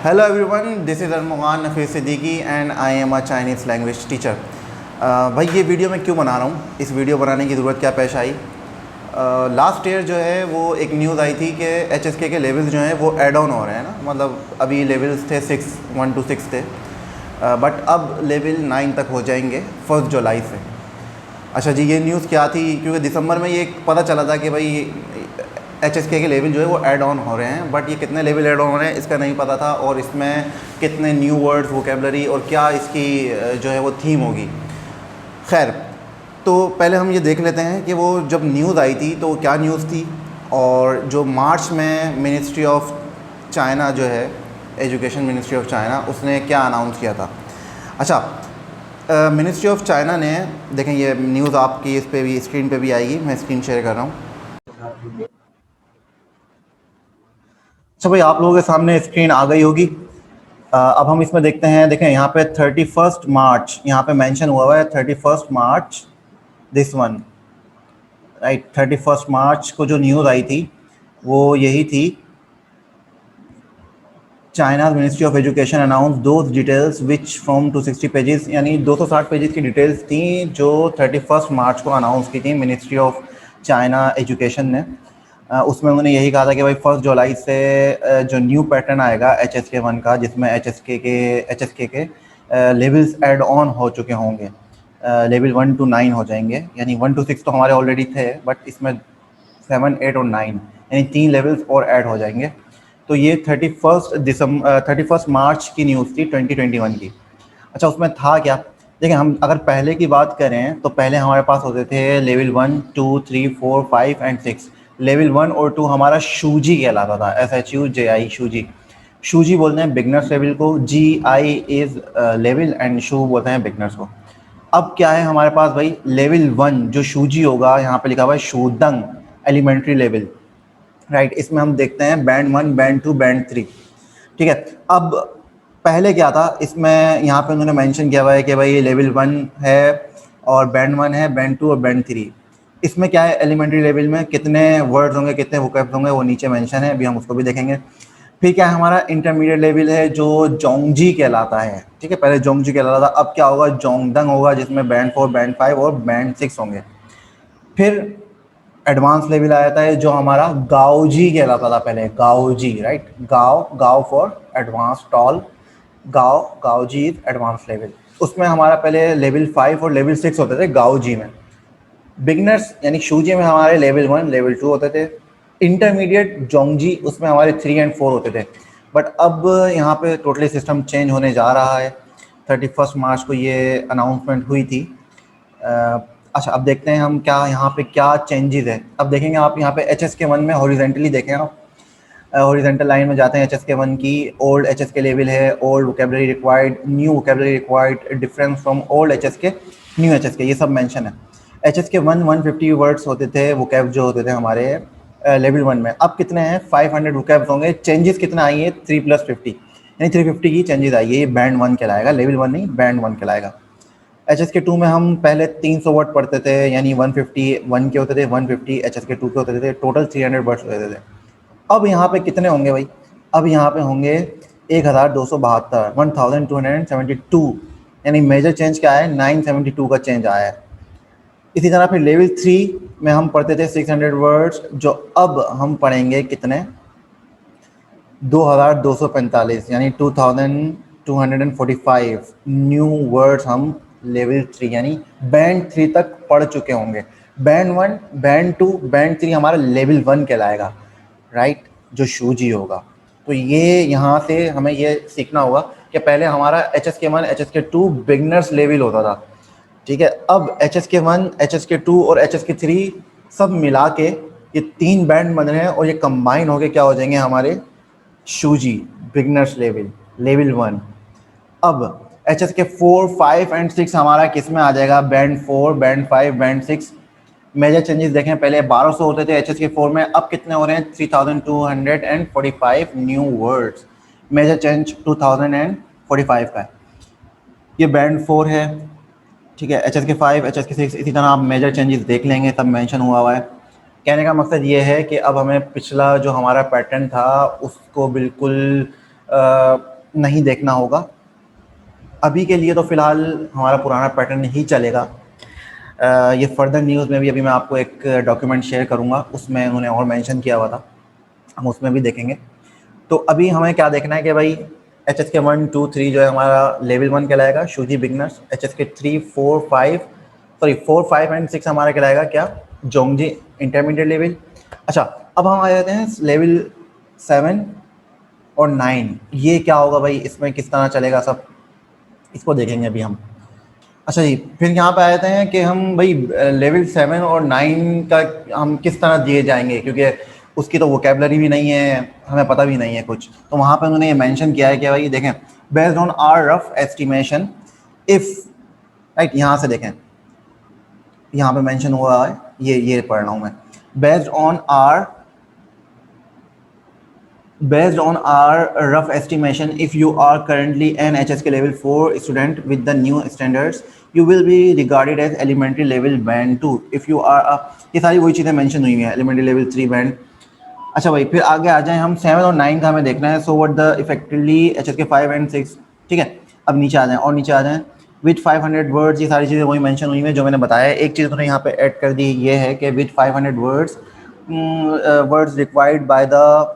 Hello everyone, this is Armughan Nafis Siddiqui and I am a Chinese language teacher. भाई ये video मैं क्यों बना रहा हूँ, इस वीडियो बनाने की ज़रूरत क्या पेश आई। लास्ट ईयर जो है वो एक न्यूज़ आई थी कि HSK के लेवल्स जो हैं वो ऐड ऑन हो रहे हैं ना, मतलब अभी लेवल्स थे 1 to 6 थे, बट अब लेवल 9 तक हो जाएंगे 1 जुलाई से। अच्छा जी, ये न्यूज़ क्या थी, क्योंकि दिसंबर में ये पता चला था कि भाई HSK के लेवल जो है वो ऐड ऑन हो रहे हैं, बट ये कितने लेवल ऐड ऑन हो रहे हैं इसका नहीं पता था, और इसमें कितने न्यू वर्ड्स, वोकेबलरी और क्या इसकी जो है वो थीम होगी। खैर, तो पहले हम ये देख लेते हैं कि वो जब न्यूज़ आई थी तो क्या न्यूज़ थी, और जो मार्च में मिनिस्ट्री ऑफ चाइना जो है, एजुकेशन मिनिस्ट्री ऑफ चाइना, उसने क्या अनाउंस किया था। अच्छा, मिनिस्ट्री ऑफ चाइना ने, देखें ये न्यूज़ आपकी इस पे भी, स्क्रीन पे भी आएगी, मैं स्क्रीन शेयर कर रहा हूँ। अच्छा भाई, आप लोगों के सामने स्क्रीन आ गई होगी। अब हम इसमें देखते हैं, देखें यहाँ पे 31 मार्च यहाँ पे मेंशन हुआ है, 31 मार्च दिस वन, राइट। 31 मार्च को जो न्यूज़ आई थी वो यही थी, China ministry of education announce those details which from 260 pages, यानी 260 पेजेस की डिटेल्स थी जो 31 मार्च को अनाउंस की थी मिनिस्ट्री ऑफ चाइना एजुकेशन ने। उसमें उन्होंने यही कहा था कि भाई 1 जुलाई से जो न्यू पैटर्न आएगा HSK 1 का, जिसमें HSK के लेवल्स ऐड ऑन हो चुके होंगे, लेवल 1 to 9 हो जाएंगे, यानी 1 to 6 तो हमारे ऑलरेडी थे, बट इसमें 7, 8 और 9 यानी 3 लेवल्स और ऐड हो जाएंगे। तो ये 31 मार्च की न्यूज़ थी 2021 की। अच्छा, उसमें था क्या, देखिए हम अगर पहले की बात करें तो पहले हमारे पास होते थे लेवल 1, 2, 3, 4, 5 एंड 6। लेवल 1 और 2 हमारा शूजी कहलाता था, SHUJI, शूजी। शूजी बोलते हैं बिगनर्स लेवल को, GI is level and shoe बोलते हैं बिगनर्स को। अब क्या है हमारे पास भाई, लेवल 1 जो शूजी होगा, यहाँ पे लिखा हुआ है शूदंग एलिमेंट्री लेवल, राइट। इसमें हम देखते हैं बैंड 1, बैंड 2, बैंड 3, ठीक है। अब पहले क्या था, इसमें यहाँ पे उन्होंने मेंशन किया हुआ है कि भाई ये लेवल 1 है और बैंड 1 है, बैंड 2 और बैंड 3। इसमें क्या है, एलिमेंट्री लेवल में कितने वर्ड्स होंगे, कितने वोकैब्स होंगे, वो नीचे मेंशन है, अभी हम उसको भी देखेंगे। फिर क्या है, हमारा इंटरमीडिएट लेवल है जो जोंगजी कहलाता है, ठीक है। पहले जोंगजी कहलाता था, अब क्या होगा, जोंगदंग होगा, जिसमें बैंड 4, बैंड 5 और बैंड 6 होंगे। फिर एडवांस लेवल आ जाता है जो हमारा गाओजी कहलाता था पहले, गाओजी, राइट। गाओ फॉर एडवांस, टॉल, गाओजी इज एडवांस लेवल। उसमें हमारा पहले लेवल 5 और लेवल 6 होते थे गाओजी में। बिगनर्स यानी शूजी में हमारे लेवल 1, लेवल 2 होते थे। इंटरमीडिएट जोंगजी, उसमें हमारे 3 और 4 होते थे। बट अब यहाँ पे टोटली सिस्टम चेंज होने जा रहा है। 31 मार्च को ये अनाउंसमेंट हुई थी। अच्छा, अब देखते हैं हम क्या यहाँ पे क्या चेंजेस है। अब देखेंगे आप यहाँ पे HSK 1 में हॉरिजेंटली देखें आप, हॉरिजेंटल लाइन में जाते हैं, HSK 1 की ओल्ड HSK लेवल है, old vocabulary required, new vocabulary required, difference from old HSK, new HSK, ये सब मेंशन है। HSK 1 150 वर्ड्स होते थे, वोकेब जो होते थे हमारे लेवल 1 में, अब कितने हैं, 500 वोकेब्स होंगे। चेंजेस कितना आई है, 3+50, यानी 350 की चेंजेस आई है। ये बैंड 1 कहलाएगा, लेवल 1 नहीं, बैंड 1 कहलाएगा। HSK 2 में हम पहले 300 वर्ड पढ़ते थे, यानी 151 के होते थे, 150 HSK 2 के होते थे, टोटल 300 वर्ड्स होते थे। अब यहाँ पे कितने होंगे भाई, अब यहाँ पे होंगे 1272, 1272, यानी मेजर चेंज क्या है, 972 का चेंज आया है। इसी तरह फिर लेवल 3 में हम पढ़ते थे 600 वर्ड्स, जो अब हम पढ़ेंगे कितने, 2245, यानी 2245 न्यू वर्ड्स हम लेवल 3 यानी बैंड 3 तक पढ़ चुके होंगे। बैंड 1, बैंड 2, बैंड 3 हमारा लेवल 1 कहलाएगा, राइट, जो शूजी होगा। तो ये यहाँ से हमें ये सीखना होगा कि पहले हमारा HSK 1, HSK 2 बिगनर्स लेवल होता था, ठीक है। अब HSK 1, HSK 2 और HSK 3 सब मिला के ये 3 बैंड बन रहे हैं, और ये कंबाइन होके क्या हो जाएंगे हमारे शूजी, बिगनर्स लेवल, लेवल 1। अब HSK 4, 5 एंड 6 हमारा किस में आ जाएगा, band 4, band 5, band 6। Major changes देखें, पहले 1200 होते थे HSK 4 में, अब कितने हो रहे हैं, 3245 न्यू वर्ड्स। मेजर चेंज 2045 का है। ये बैंड 4 है, ठीक है। HSK 5, HSK 6, इसी तरह आप मेजर चेंजेस देख लेंगे, सब मेंशन हुआ है। कहने का मकसद ये है कि अब हमें पिछला जो हमारा पैटर्न था उसको बिल्कुल नहीं देखना होगा। अभी के लिए तो फ़िलहाल हमारा पुराना पैटर्न ही चलेगा। ये फर्दर न्यूज़ में भी अभी मैं आपको एक डॉक्यूमेंट शेयर करूँगा, उसमें उन्होंने और मेंशन किया हुआ था, हम उसमें भी देखेंगे। तो अभी हमें क्या देखना है कि भाई HSK 1, 2, 3 जो है हमारा लेवल 1 कहलाएगा, शूजी बिगनर्स। HSK 3, 4, 5 सॉरी 4, 5 एंड 6 हमारा कहलाएगा क्या, जोंगजी इंटरमीडिएट लेवल। अच्छा, अब हम आ जाते हैं लेवल 7 और 9। ये क्या होगा भाई, इसमें किस तरह चलेगा सब, इसको देखेंगे अभी हम। अच्छा जी, फिर यहाँ पे आ जाते हैं कि हम भाई लेवल 7 और 9 का हम किस तरह दिए जाएंगे, क्योंकि उसकी तो वोकेबलरी भी नहीं है, हमें पता भी नहीं है कुछ। तो वहाँ पे उन्होंने ये मेंशन किया है कि भाई देखें, based on our rough estimation if, right, यहाँ से देखें, यहाँ पे मेंशन हुआ है, ये पढ़ रहा हूँ मैं, based on our based on our rough estimation, if you are currently an HSK level 4 student with the new standards, you will be regarded as elementary level band 2 if you are a, ये सारी वही चीज़ें mention हुई हैं, elementary level 3 band। अच्छा भाई, फिर आगे आ जाएं हम 7 और 9 का हमें देखना है। So what the effectively HSK 5 and 6, ठीक है। अब नीचे आ जाएं, और नीचे आ जाएं, विथ 500 वर्ड्स, ये सारी चीज़ें वही मेंशन हुई हैं जो मैंने बताया। एक चीज़ उन्होंने यहाँ पे ऐड कर दी, ये है कि with 500 words, words required by the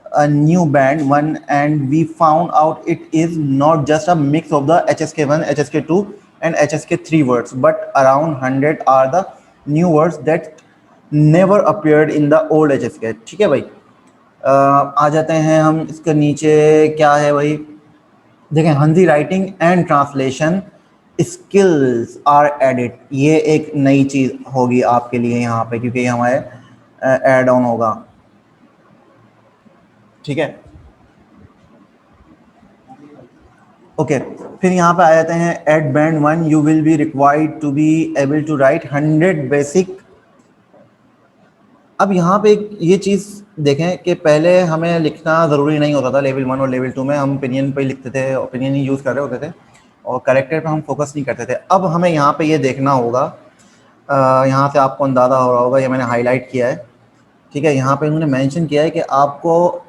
a new band 1, and we found out it is not just a mix of the HSK 1, HSK 2 and HSK 3 words, but around 100 are the new words that never appeared in the old HSK। ठीक है भाई। आ जाते हैं हम इसके नीचे, क्या है भाई, देखें, हंजी writing and translation skills are added. ये एक नई चीज़ होगी आपके लिए यहाँ पे, क्योंकि ये हमारे एड ऑन होगा, ठीक है। ओके, फिर यहाँ पे आ जाते हैं, at band 1 you will be required to be able to write 100 basic. अब यहाँ पे एक ये चीज़ देखें कि पहले हमें लिखना ज़रूरी नहीं होता था, लेवल 1 और लेवल 2 में हम ओपिनियन पे लिखते थे, ओपिनियन ही यूज़ कर रहे होते थे और करेक्टर पे हम फोकस नहीं करते थे। अब हमें यहाँ पे ये देखना होगा, यहाँ से आपको अंदाज़ा हो रहा होगा, ये मैंने हाईलाइट किया है, ठीक है। यहाँ पे उन्होंने मेंशन किया है कि आपको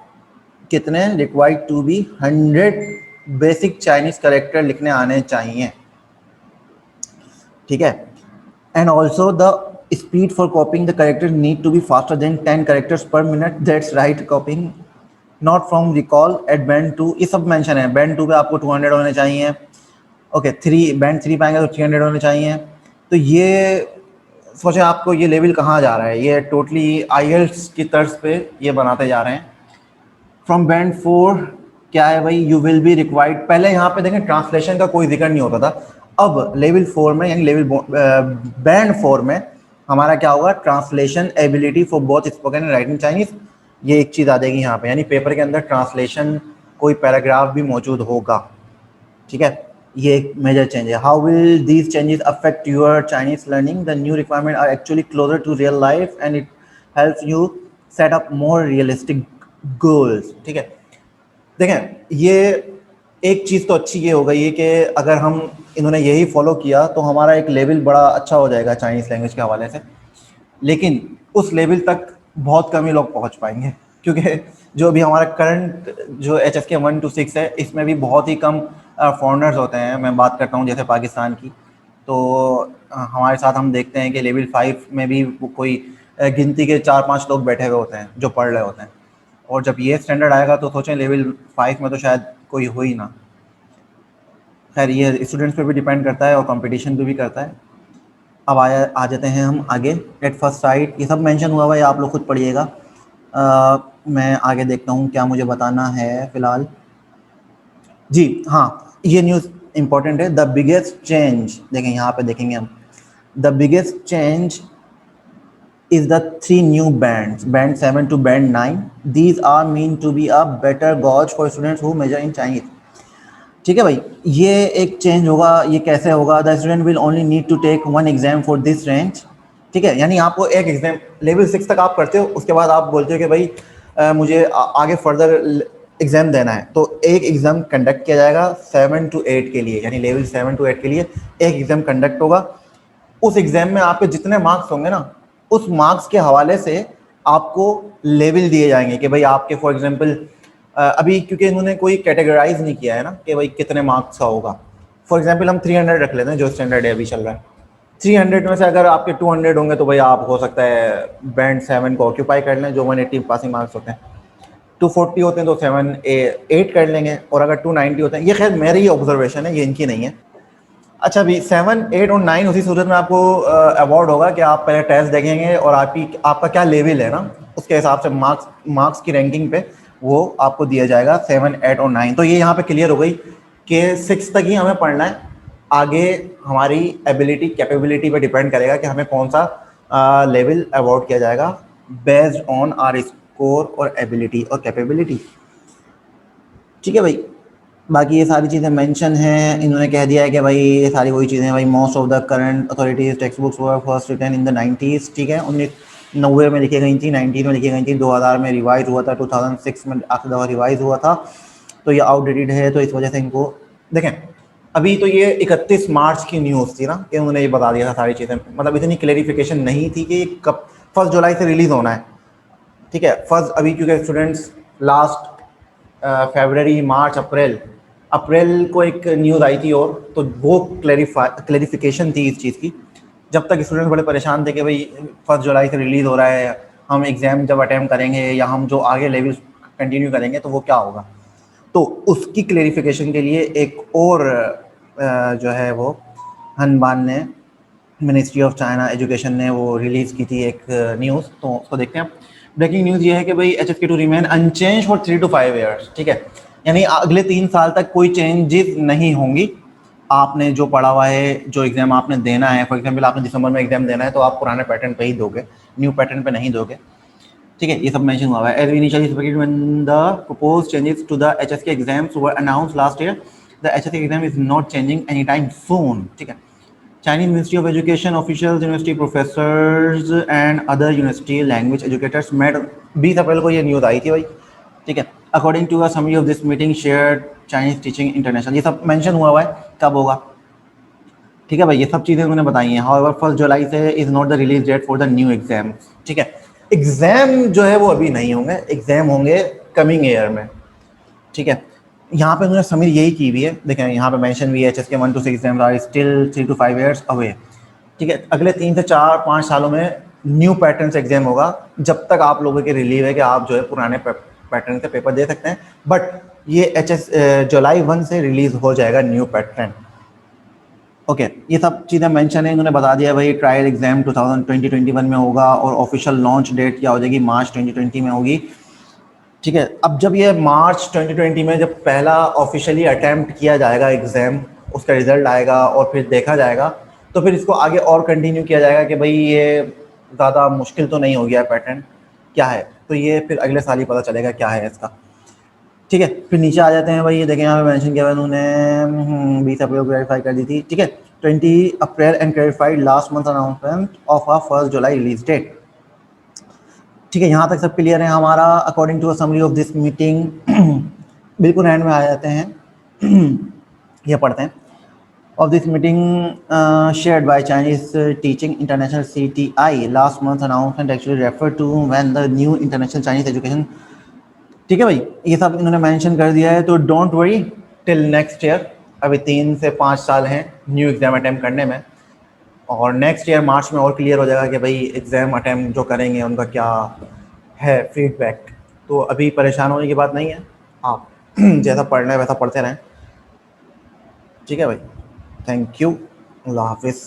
कितने required to be 100 basic Chinese character लिखने आने चाहिए, ठीक है। And also the speed for copying the character need to be faster than 10 characters per minute, that's right copying not from recall at band 2। ये सब मेंशन है। Band 2 पे आपको 200 होने चाहिए, ओके। बैंड 3 पे आएंगे तो 300 होने चाहिए। तो ये सोचें आपको ये लेवल कहाँ जा रहा है, ये टोटली IELTS की तर्ज पे ये बनाते जा रहे हैं। फ्रॉम बैंड 4 क्या है भाई, यू विल बी रिक्वायर्ड, पहले यहाँ पे देखें ट्रांसलेशन का कोई जिक्र नहीं होता था, अब लेवल 4 में यानी लेवल बैंड 4 में हमारा क्या होगा, translation ability for both spoken and writing Chinese. ये एक चीज़ आ जाएगी यहाँ पे, यानी पेपर के अंदर ट्रांसलेशन कोई पैराग्राफ भी मौजूद होगा, ठीक है। ये एक मेजर चेंज है। How will these changes affect your Chinese learning, the new requirement are actually closer to real life and it helps you set up more realistic goals, ठीक है। देखें, ये एक चीज़ तो अच्छी ये हो गई है कि अगर हम इन्होंने यही फॉलो किया तो हमारा एक लेवल बड़ा अच्छा हो जाएगा चाइनीज़ लैंग्वेज के हवाले से, लेकिन उस लेवल तक बहुत कम ही लोग पहुंच पाएंगे, क्योंकि जो भी हमारा करंट जो HSK 1 to 6 है, इसमें भी बहुत ही कम फॉरेनर्स होते हैं। मैं बात करता हूँ जैसे पाकिस्तान की, तो हमारे साथ हम देखते हैं कि लेवल 5 में भी कोई गिनती के 4-5 लोग बैठे हुए होते हैं जो पढ़ रहे होते हैं, और जब ये स्टैंडर्ड आएगा तो सोचें लेवल 5 में तो शायद कोई हो ही ना। खैर, ये स्टूडेंट्स पे भी डिपेंड करता है और कंपटीशन पे भी करता है। अब आ जाते हैं हम आगे। एट फर्स्ट साइट ये सब मेंशन हुआ हुआ है, आप लोग खुद पढ़िएगा। मैं आगे देखता हूँ क्या मुझे बताना है फ़िलहाल। जी हाँ, ये न्यूज़ इंपॉर्टेंट है। द बिगेस्ट चेंज, देखें यहाँ पे देखेंगे हम, the biggest change is the 3 new bands, band 7 to band 9. These are mean to be a better gauge for students who major in Chinese। ठीक है भाई, ये एक चेंज होगा। ये कैसे होगा, the student will only need to take 1 exam for this range, ठीक है। यानी आपको एक एग्जाम लेवल 6 तक आप करते हो, उसके बाद आप बोलते हो कि भाई मुझे आगे फर्दर एग्ज़ाम देना है, तो एक एग्ज़ाम कंडक्ट किया जाएगा 7 to 8 के लिए, यानी लेवल 7 to 8 के लिए एक एग्ज़ाम कंडक्ट होगा। उस एग्ज़ाम में आपके जितने मार्क्स होंगे ना, उस मार्क्स के हवाले से आपको लेवल दिए जाएंगे कि भाई आपके फॉर एग्जांपल अभी क्योंकि इन्होंने कोई कैटेगराइज नहीं किया है ना कि भाई कितने मार्क्स का होगा। फॉर एग्जाम्पल हम 300 रख लेते हैं जो स्टैंडर्ड है अभी चल रहा है। 300 में से अगर आपके 200 होंगे तो भाई आप हो सकता है बैंड 7 को ऑक्यूपाई कर लें, जो 180 पासिंग मार्क्स होते हैं। 240 होते हैं तो 7 8 कर लेंगे, और अगर 290 होते हैं, ये खैर मेरी ऑब्जर्वेशन है, ये इनकी नहीं है। अच्छा भी 7 8 और 9 उसी सूरत में आपको अवार्ड होगा कि आप पहले टेस्ट देखेंगे और आपका क्या लेवल है ना, उसके हिसाब से मार्क्स की रैंकिंग पे वो आपको दिया जाएगा 7 8 और 9। तो ये यहाँ पे क्लियर हो गई कि 6 तक ही हमें पढ़ना है, आगे हमारी एबिलिटी कैपेबिलिटी पे डिपेंड करेगा कि हमें कौन सा लेवल अवार्ड किया जाएगा बेस्ड ऑन आर स्कोर और एबिलिटी और कैपेबिलिटी। ठीक है भाई, बाकी ये सारी चीज़ें मेंशन हैं। इन्होंने कह दिया है कि भाई ये सारी वही चीज़ें भाई most of the current authorities text books were first written in the 90s। ठीक है, 1990 में लिखी गई थी, 90 में लिखी गई थी, 2000 में रिवाइज हुआ था, 2006 में आखिरी दफ़ा रिवाइज हुआ था। तो ये आउटडेटेड है, तो इस वजह से इनको देखें। अभी तो ये 31 मार्च की न्यूज़ थी ना कि उन्होंने ये बता दिया था सारी चीज़ें, मतलब इतनी क्लेरिफिकेशन नहीं थी कि कब 1 जुलाई से रिलीज़ होना है। ठीक है, फर्स्ट अभी क्योंकि स्टूडेंट्स लास्ट फरवरी मार्च अप्रैल को एक न्यूज़ आई थी, और तो वो क्लेरिफिकेशन थी इस चीज़ की। जब तक स्टूडेंट्स बड़े परेशान थे कि भाई 1 जुलाई से रिलीज़ हो रहा है, हम एग्ज़ाम जब अटैम्प्ट करेंगे या हम जो आगे लेवल कंटिन्यू करेंगे तो वो क्या होगा। तो उसकी क्लेरिफिकेशन के लिए एक और जो है वो हनबान ने, मिनिस्ट्री ऑफ चाइना एजुकेशन ने वो रिलीज़ की थी एक न्यूज़, तो उसको देखते हैं। ब्रेकिंग न्यूज़ ये है कि भाई HSK to remain unchanged for 3 to 5 years. ठीक है, यानी अगले 3 साल तक कोई चेंजेस नहीं होंगी। आपने जो पढ़ा हुआ है, जो एग्ज़ाम आपने देना है, फॉर एग्जांपल आपने दिसंबर में एग्ज़ाम देना है तो आप पुराने पैटर्न पे ही दोगे, न्यू पैटर्न पे नहीं दोगे। ठीक है, ये सब मेंशन हुआ है। As initially expected when the proposed changes to the HSK exams were announced last year, the HSK exam is not changing any time soon. ठीक है, Chinese Ministry of Education officials, university professors and other university language educators met 20 अप्रैल को ये news आई थी भाई। ठीक है, according to a summary of this meeting shared Chinese teaching international, ये सब मेंशन हुआ है कब होगा। ठीक है भाई, ये सब चीज़ें उन्होंने बताई हैं। हाउएवर 1 जुलाई से is not the release date for the new exam. ठीक है, एग्जाम जो है वो अभी नहीं होंगे, एग्जाम होंगे कमिंग ईयर में। ठीक है, यहाँ पे उन्होंने समरी यही की हुई है, देखें यहाँ पे मेंशन भी है HSK 1 to 6 exams are still 3 to 5 years away. ठीक है, अगले 3 से 4 5 सालों में न्यू पैटर्न से एग्जाम होगा, जब तक आप लोगों के रिलीव है कि आप जो है पुराने पैटर्न से पेपर दे सकते हैं, बट ये जुलाई 1 से रिलीज हो जाएगा न्यू पैटर्न। ओके, ये सब चीज़ें मेंशन है, इन्होंने बता दिया भाई ट्रायल एग्जाम 2021 में होगा और ऑफिशियल लॉन्च डेट क्या हो जाएगी, मार्च 2020 में होगी। ठीक है, अब जब ये मार्च 2020 में जब पहला ऑफिशियली अटैम्प्ट किया जाएगा एग्ज़ाम, उसका रिजल्ट आएगा और फिर देखा जाएगा, तो फिर इसको आगे और कंटिन्यू किया जाएगा कि भाई ये ज़्यादा मुश्किल तो नहीं हो गया पैटर्न क्या है, तो ये फिर अगले साल ही पता चलेगा क्या है इसका। ठीक है, फिर नीचे आ जाते हैं भाई, ये देखें यहाँ पे मेंशन किया हुआ उन्होंने 20 अप्रैल को क्लैरिफाई कर दी थी। ठीक है, 20 April and clarified last month announcement of a 1 July release date. ठीक है, यहाँ तक सब क्लियर है हमारा। According to a summary of this meeting, बिल्कुल एंड में आ जाते हैं ये पढ़ते हैं। Of this meeting shared by Chinese teaching international CTI last month announcement actually refer to when the new international Chinese education. ठीक है भाई, ये सब इन्होंने मेंशन कर दिया है, तो don't worry till next year. अभी 3 से 5 साल हैं न्यू एग्जाम अटैम्प्ट करने में, और नेक्स्ट ईयर मार्च में और क्लियर हो जाएगा कि भाई एग्ज़ाम अटैम्प्ट जो करेंगे उनका क्या है फीडबैक। तो अभी परेशान होने की बात नहीं है, आप जैसा पढ़ना है वैसा पढ़ते रहें। ठीक है भाई, थैंक यू, अल्लाह हाफिज़।